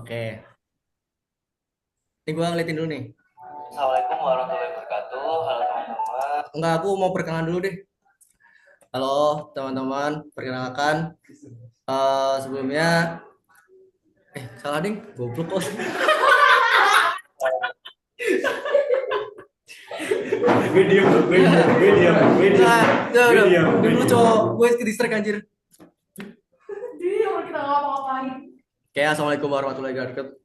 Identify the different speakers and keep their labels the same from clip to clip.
Speaker 1: Oke, ini gue ngeliatin dulu nih.
Speaker 2: Assalamualaikum warahmatullahi wabarakatuh. Halo teman-teman.
Speaker 1: Enggak, aku mau perkenalan dulu deh. Halo teman-teman, perkenalkan. Sebelumnya, salah ding, goblok kok.
Speaker 2: Gue diem, gue diem, gue diem, gue diem,
Speaker 1: Nah,
Speaker 2: gue
Speaker 1: udah,
Speaker 2: diem, gue
Speaker 1: dulu
Speaker 2: diem.
Speaker 1: cowok, gue ke distract anjir.
Speaker 2: Diem, kita ngapa-ngapain.
Speaker 1: Kayak Assalamualaikum warahmatullahi wabarakatuh.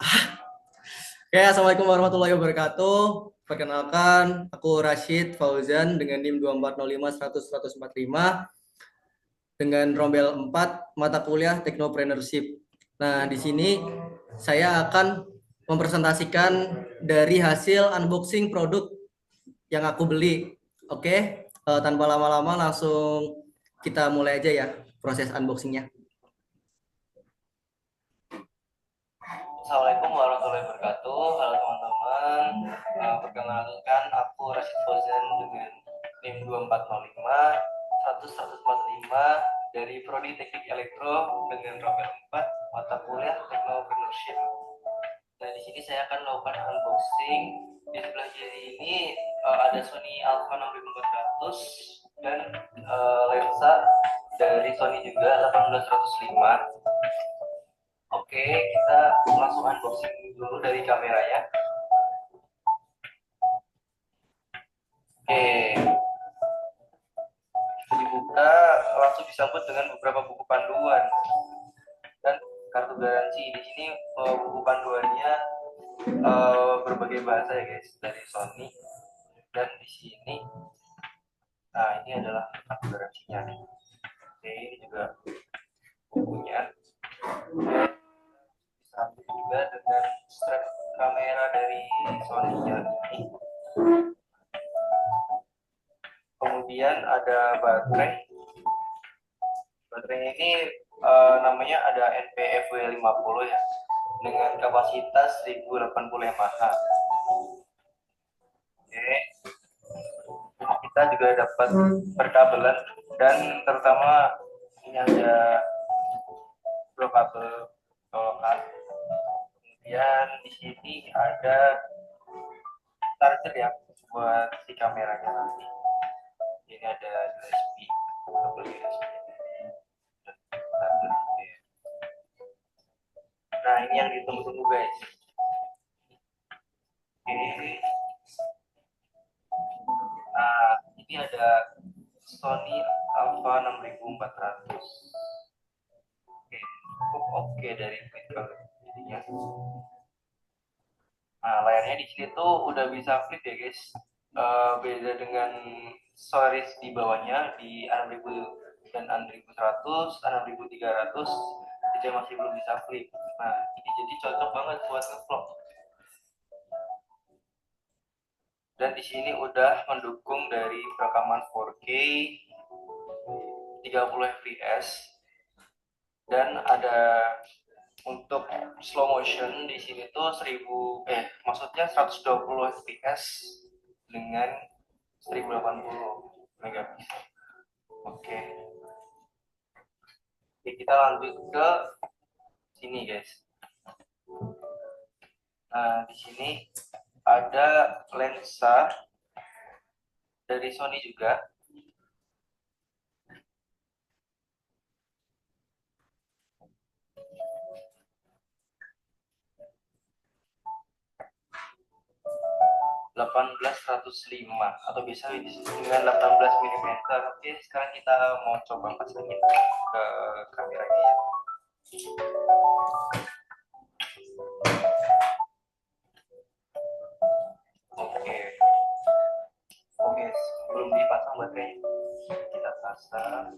Speaker 1: Kayak Assalamualaikum warahmatullahi wabarakatuh. Perkenalkan, aku Rashid Fauzan dengan NIM 2405100145 dengan rombel 4 mata kuliah Technopreneurship. Nah, di sini saya akan mempresentasikan dari hasil unboxing produk yang aku beli. Oke, tanpa lama-lama langsung kita mulai aja ya proses unboxingnya.
Speaker 2: Assalamualaikum warahmatullahi wabarakatuh. Halo teman-teman. Perkenalkan aku Rashid Fauzan dengan NIM 2405 dari Prodi Teknik Elektro dengan rombel 4 mata kuliah Technopreneurship. Nah, di sini saya akan melakukan unboxing. Di sebelah kiri ini ada Sony Alpha 6400 dan lensa dari Sony juga 18105. Oke, kita langsung unboxing dulu dari kameranya. Oke, dibuka langsung disambut dengan beberapa buku panduan dan kartu garansi. Di sini buku panduannya berbagai bahasa ya guys, dari Sony. Dan di sini, nah ini adalah kartu garansinya. Oke, ini juga bukunya. Disambut juga dengan strap kamera dari Sony-nya ini. Kemudian ada baterai. Baterainya ini namanya ada NPFW50 ya, dengan kapasitas 1080 mAh. Oke, kita juga dapat perkabelan dan terutama ini ada dua kabel colokan. Kemudian di sini ada charger ya buat si kameranya nanti. Ini ada USB, kabel USB. Nah, ini yang ditunggu-tunggu guys. Oke. Nah, ini ada Sony Alpha 6400. Oke, cukup oke dari pixel jadinya. Nah, layarnya di sini tuh udah bisa flip ya guys. Beda dengan series di bawahnya di 6000 dan 6100, 6300 dia masih belum bisa flip. Nah, ini jadi cocok banget buat ngevlog. Dan di sini udah mendukung dari rekaman 4K 30 fps dan ada untuk slow motion di sini tuh 1000 maksudnya 120 fps dengan 1080 megapiksel. Oke. Oke, kita lanjut ke sini guys. Nah, di sini ada lensa dari Sony juga. 1805 atau bisa dengan 18 mm. Oke, sekarang kita mau coba pasangin ke kameranya ya. Oke, oke, belum dipasang baterainya. Kita pasang.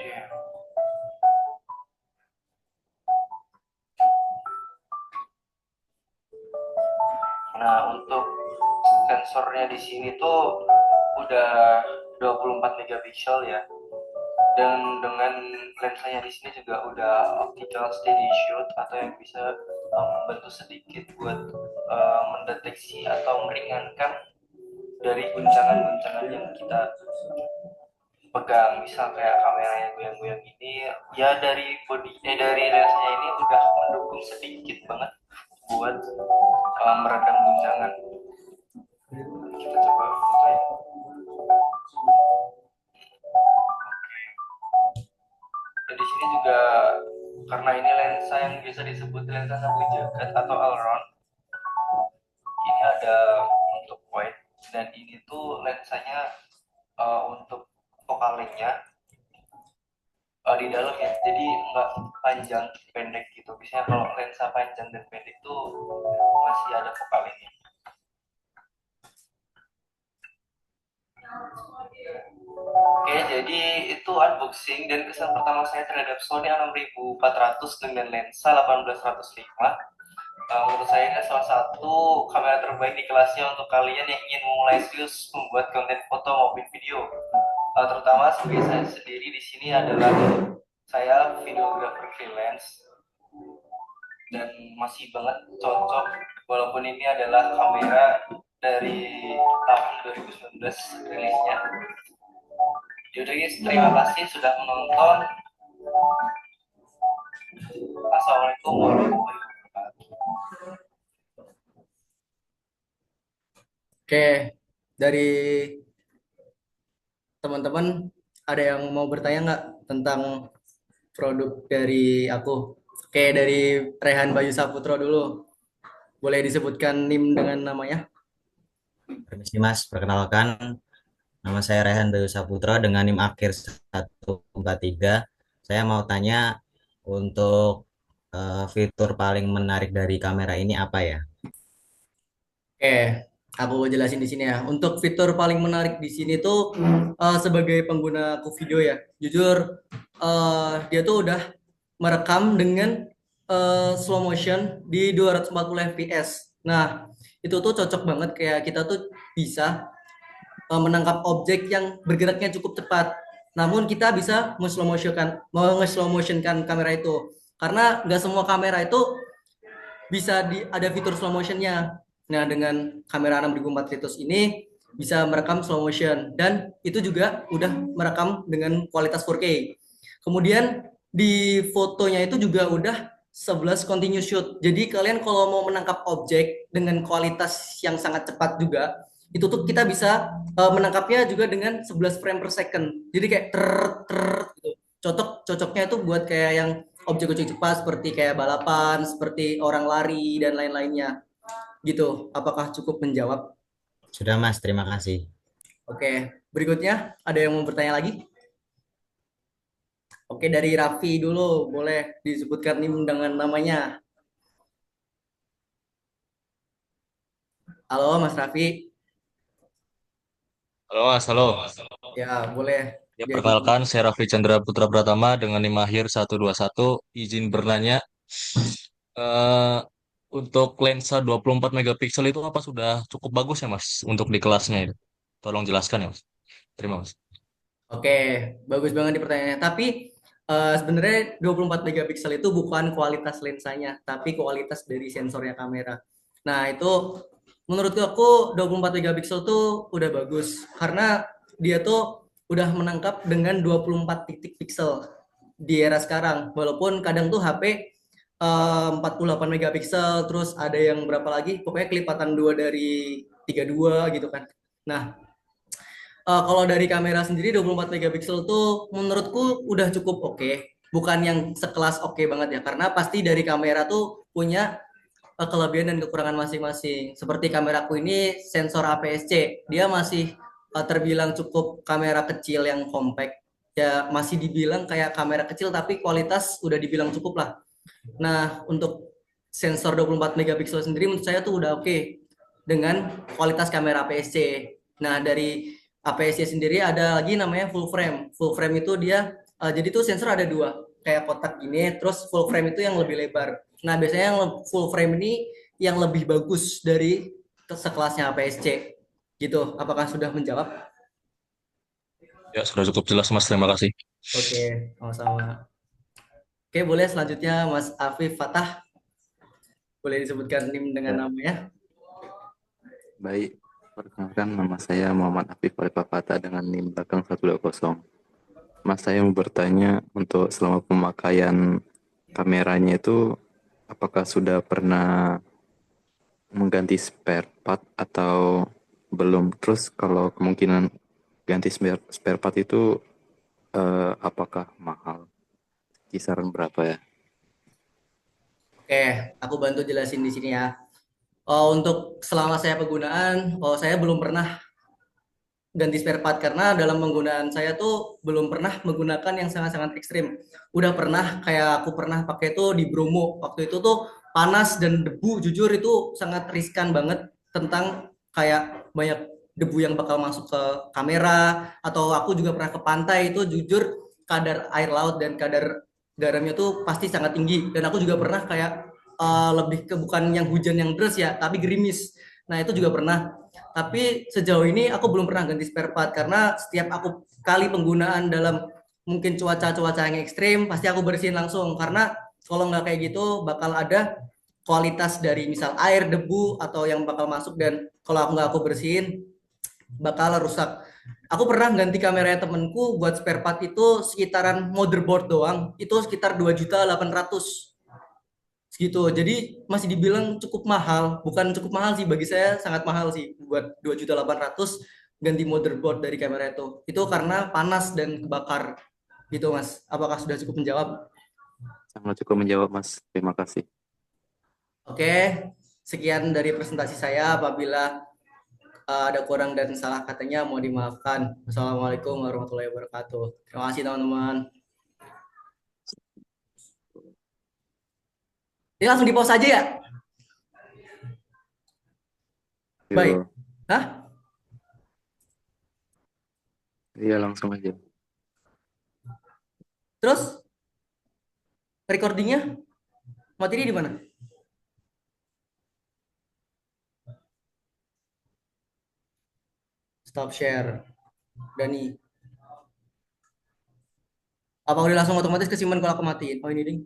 Speaker 2: Yeah. Nah, untuk sensornya di sini tuh udah 24 megapiksel ya. Dan dengan lensanya di sini juga udah optical steady shoot atau yang bisa membantu sedikit buat mendeteksi atau meringankan dari guncangan-guncangan yang kita pegang, misal kayak kameranya goyang-goyang ini, ya dari dari lensanya ini udah mendukung sedikit banget buat meredam guncangan. Kita coba foto ya. Dan di sini juga karena ini lensa yang biasa disebut lensa sapu jagat atau all-round, ini ada untuk wide dan ini tuh lensanya untuk fokalnya di dalam ya, jadi nggak panjang pendek gitu. Biasanya kalau lensa panjang dan pendek tuh masih ada fokalnya. Oke, jadi itu unboxing dan kesan pertama saya terhadap Sony A6400 dengan lensa 1805. Menurut saya ini salah satu kamera terbaik di kelasnya untuk kalian yang ingin memulai serius membuat konten foto maupun video. Terutama sebagai saya sendiri di sini adalah saya videographer freelance dan masih banget cocok walaupun ini adalah kamera dari tahun 2019 rilisnya. Yaudah guys, terima kasih sudah menonton. Assalamualaikum warahmatullahi wabarakatuh.
Speaker 1: Oke, dari teman-teman ada yang mau bertanya nggak tentang produk dari aku? Oke, dari Rehan Bayu Saputro dulu. Boleh disebutkan NIM dengan namanya?
Speaker 3: Permisi Mas, perkenalkan nama saya Rehan Bayu Saputra dengan NIM akhir 143. Saya mau tanya untuk fitur paling menarik dari kamera ini apa ya?
Speaker 1: Oke, aku jelasin di sini ya. Untuk fitur paling menarik di sini tuh sebagai pengguna aku video ya, jujur dia tuh udah merekam dengan slow motion di 240 fps. Nah, itu tuh cocok banget kayak kita tuh bisa menangkap objek yang bergeraknya cukup cepat. Namun kita bisa nge-slow motionkan kamera itu. Karena nggak semua kamera itu bisa ada fitur slow motionnya. Nah, dengan kamera 6400 ini bisa merekam slow motion dan itu juga udah merekam dengan kualitas 4K. Kemudian di fotonya itu juga udah 11 continuous shoot. Jadi kalian kalau mau menangkap objek dengan kualitas yang sangat cepat juga, itu tuh kita bisa menangkapnya juga dengan 11 frame per second. Jadi kayak gitu. Cocoknya itu buat kayak yang objek-objek cepat seperti kayak balapan, seperti orang lari dan lain-lainnya. Gitu. Apakah cukup menjawab?
Speaker 3: Sudah Mas, terima kasih.
Speaker 1: Oke, berikutnya ada yang mau bertanya lagi? Oke, dari Raffi dulu, boleh disebutkan NIM dengan namanya. Halo, Mas Raffi.
Speaker 4: Halo Mas, halo.
Speaker 1: Ya, boleh
Speaker 4: Ya,
Speaker 1: diajukan.
Speaker 4: perkenalkan saya Raffi Chandra Putra Pratama dengan NIM akhir 121. Izin bertanya, eh, untuk lensa 24 megapiksel itu apa sudah cukup bagus ya Mas untuk di kelasnya itu? Tolong jelaskan ya Mas. Terima Mas.
Speaker 1: Oke, bagus banget di pertanyaannya. Tapi sebenarnya 24 megapiksel itu bukan kualitas lensanya, tapi kualitas dari sensornya kamera. Nah, itu menurut aku 24 megapiksel tuh udah bagus karena dia tuh udah menangkap dengan 24 titik piksel di era sekarang. Walaupun kadang tuh HP 48 megapiksel, terus ada yang berapa lagi, pokoknya kelipatan dua dari 32 gitu kan. Nah, kalau dari kamera sendiri 24 megapiksel tuh menurutku udah cukup oke. Bukan yang sekelas oke banget ya, karena pasti dari kamera tuh punya kelebihan dan kekurangan masing-masing. Seperti kameraku ini sensor APS-C, dia masih terbilang cukup kamera kecil yang compact. Ya masih dibilang kayak kamera kecil tapi kualitas udah dibilang cukup lah. Nah, untuk sensor 24 megapiksel sendiri menurut saya tuh udah oke dengan kualitas kamera APS-C. Nah, dari APS-C sendiri ada lagi namanya full frame. Full frame itu dia jadi tuh sensor ada dua, kayak kotak gini, terus full frame itu yang lebih lebar. Nah, biasanya yang full frame ini yang lebih bagus dari sekelasnya APS-C. Gitu. Apakah sudah menjawab?
Speaker 4: Ya, sudah cukup jelas Mas. Terima kasih.
Speaker 1: Oke, sama-sama. Oke, boleh selanjutnya Mas Afif Fatah. Boleh disebutkan NIM dengan
Speaker 5: Ya,
Speaker 1: namanya?
Speaker 5: baik. Perkenalkan nama saya Muhammad Afif Alifafata dengan NIM belakang 120. Mas, saya mau bertanya untuk selama pemakaian kameranya itu apakah sudah pernah mengganti spare part atau belum? Terus kalau kemungkinan ganti spare part itu apakah mahal? Kisaran berapa ya?
Speaker 1: Oke, aku bantu jelasin di sini ya. Untuk selama saya penggunaan, saya belum pernah ganti spare part karena dalam penggunaan saya tuh belum pernah menggunakan yang sangat-sangat ekstrim. Udah pernah kayak aku pernah pakai itu di Bromo. Waktu itu tuh panas dan debu, jujur itu sangat riskan banget tentang kayak banyak debu yang bakal masuk ke kamera atau aku juga pernah ke pantai itu jujur kadar air laut dan kadar garamnya tuh pasti sangat tinggi dan aku juga pernah kayak lebih ke bukan yang hujan yang deras ya, tapi gerimis. Nah, itu juga pernah tapi sejauh ini aku belum pernah ganti spare part karena setiap aku kali penggunaan dalam mungkin cuaca-cuaca yang ekstrim pasti aku bersihin langsung karena kalau nggak kayak gitu bakal ada kualitas dari misal air, debu atau yang bakal masuk dan kalau aku bersihin bakal rusak. Aku pernah ganti kamera temenku buat spare part itu sekitaran motherboard doang itu sekitar 2.800.000 segitu. Jadi masih dibilang cukup mahal. Bukan cukup mahal sih bagi saya sangat mahal sih buat 2.800.000 ganti motherboard dari kamera itu. Itu karena panas dan kebakar gitu Mas. Apakah sudah cukup menjawab?
Speaker 5: Sangat cukup menjawab, Mas. Terima kasih.
Speaker 1: Oke, sekian dari presentasi saya. Apabila ada kurang dan salah katanya mau dimaafkan. Wassalamualaikum warahmatullahi wabarakatuh. Terima kasih teman-teman. Ini langsung di pause aja ya? Baik.
Speaker 5: Yuk,
Speaker 1: Hah?
Speaker 5: iya langsung aja.
Speaker 1: Terus recordingnya materi di mana? Stop share. Dani. Apa udah langsung otomatis kesimpan kalau aku matiin? Oh ini ding.